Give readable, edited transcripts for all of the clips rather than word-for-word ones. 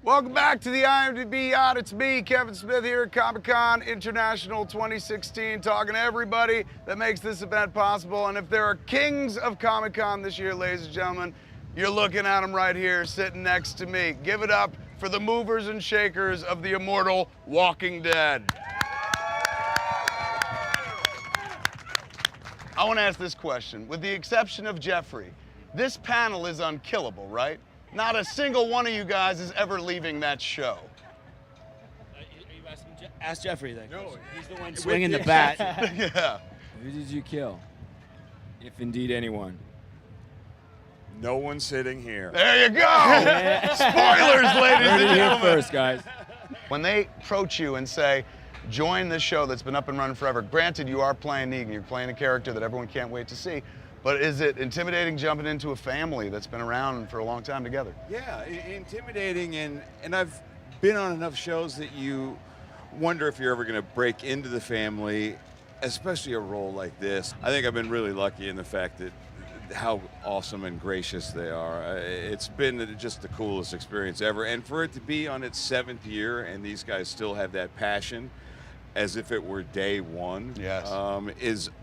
Welcome back to the IMDb Yacht. It's me, Kevin Smith, here at Comic-Con International 2016, talking to everybody that makes this event possible. And if there are kings of Comic-Con this year, ladies and gentlemen, you're looking at them right here, sitting next to me. Give it up for the movers and shakers of the immortal Walking Dead. I want to ask this question. With the exception of Jeffrey, this panel is unkillable, right? Not a single one of you guys is ever leaving that show. Are you asking ask Jeffrey then. No, he's the one swinging the bat. Yeah. Who did you kill? If indeed anyone. No one sitting here. There you go. Spoilers, ladies and Here gentlemen. first, guys. When they approach you and say, join this show that's been up and running forever, granted you are playing Negan, you're playing a character that everyone can't wait to see, but is it intimidating jumping into a family that's been around for a long time together? Yeah, intimidating, and I've been on enough shows that you wonder if you're ever going to break into the family, especially a role like this. I think I've been really lucky in the fact that how awesome and gracious they are. It's been just the coolest experience ever, and for it to be on its 7th year and these guys still have that passion as if it were day one, Yes.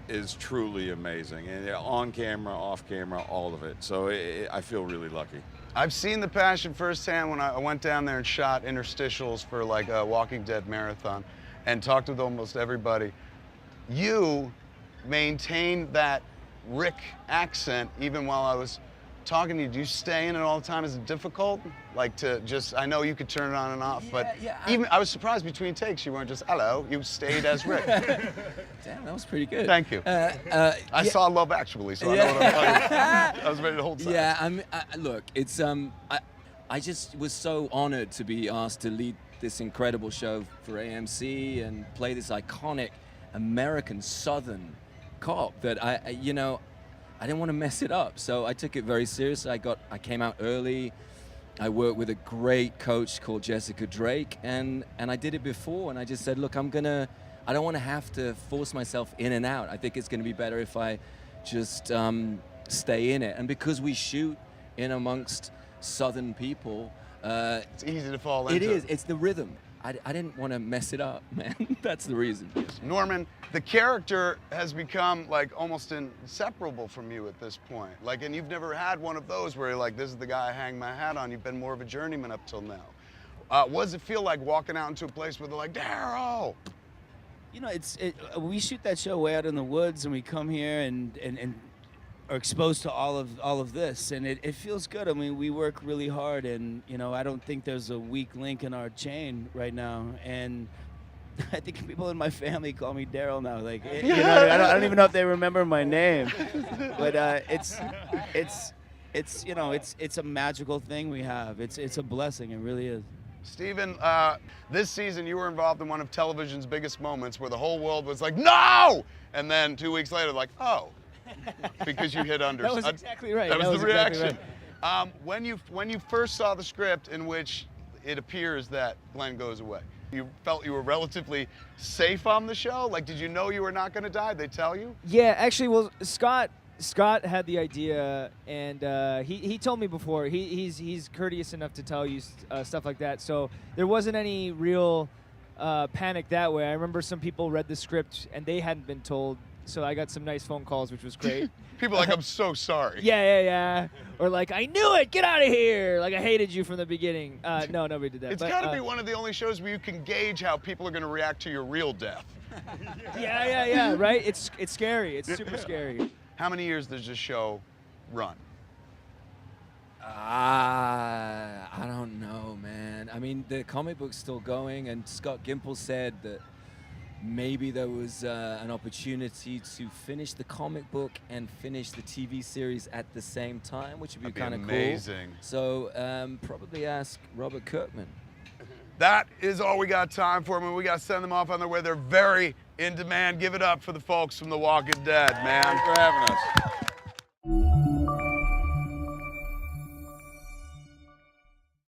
is truly amazing. And on camera, off camera, all of it. So I feel really lucky. I've seen the passion firsthand when I went down there and shot interstitials for like a Walking Dead marathon and talked with almost everybody. You maintained that Rick accent even while I was talking to you. Do you stay in it all the time? Is it difficult? Like to just, I know you could turn it on and off, but even I was surprised between takes you weren't just, hello, you stayed as Rick. Damn, that was pretty good. Thank you. I saw Love Actually, so I know what I'm talking. I was ready to hold silence. Yeah, look, it's I just was so honored to be asked to lead this incredible show for AMC and play this iconic American Southern cop that I didn't want to mess it up, so I took it very seriously. I came out early. I worked with a great coach called Jessica Drake, and I did it before, and I just said, look, I don't want to have to force myself in and out. I think it's going to be better if I just stay in it. And because we shoot in amongst Southern people, it's easy to fall into. it is. It's the rhythm. I didn't want to mess it up, man. That's the reason. Norman, the character has become like almost inseparable from you at this point. Like, and you've never had one of those where you're like, this is the guy I hang my hat on. You've been more of a journeyman up till now. What does it feel like walking out into a place where they're like, Daryl? You know, we shoot that show way out in the woods, and we come here and are exposed to all of this, and it feels good. I mean, we work really hard, and I don't think there's a weak link in our chain right now. And I think people in my family call me Daryl now. Like, I don't even know if they remember my name, but it's a magical thing we have. It's a blessing. It really is. Steven, this season you were involved in one of television's biggest moments where the whole world was like, no! And then 2 weeks later, like, oh. Because you hit under. That was exactly right. That was the reaction. Exactly right. When you first saw the script in which it appears that Glenn goes away, you felt you were relatively safe on the show? Like, did you know you were not going to die? Did they tell you? Yeah, actually, well, Scott had the idea, and he told me before. He's courteous enough to tell you stuff like that. So there wasn't any real panic that way. I remember some people read the script and they hadn't been told. So I got some nice phone calls, which was great. People like, I'm so sorry. Yeah. Or like, I knew it, get out of here. Like, I hated you from the beginning. No, nobody did that. It's got to be one of the only shows where you can gauge how people are going to react to your real death. Yeah, right? It's scary. It's super scary. How many years does this show run? I don't know, man. I mean, the comic book's still going, and Scott Gimple said that maybe there was an opportunity to finish the comic book and finish the TV series at the same time, which would be kind of cool. Amazing. So probably ask Robert Kirkman. That is all we got time for. I mean, we got to send them off on their way. They're very in demand. Give it up for the folks from The Walking Dead, man. Thanks for having us.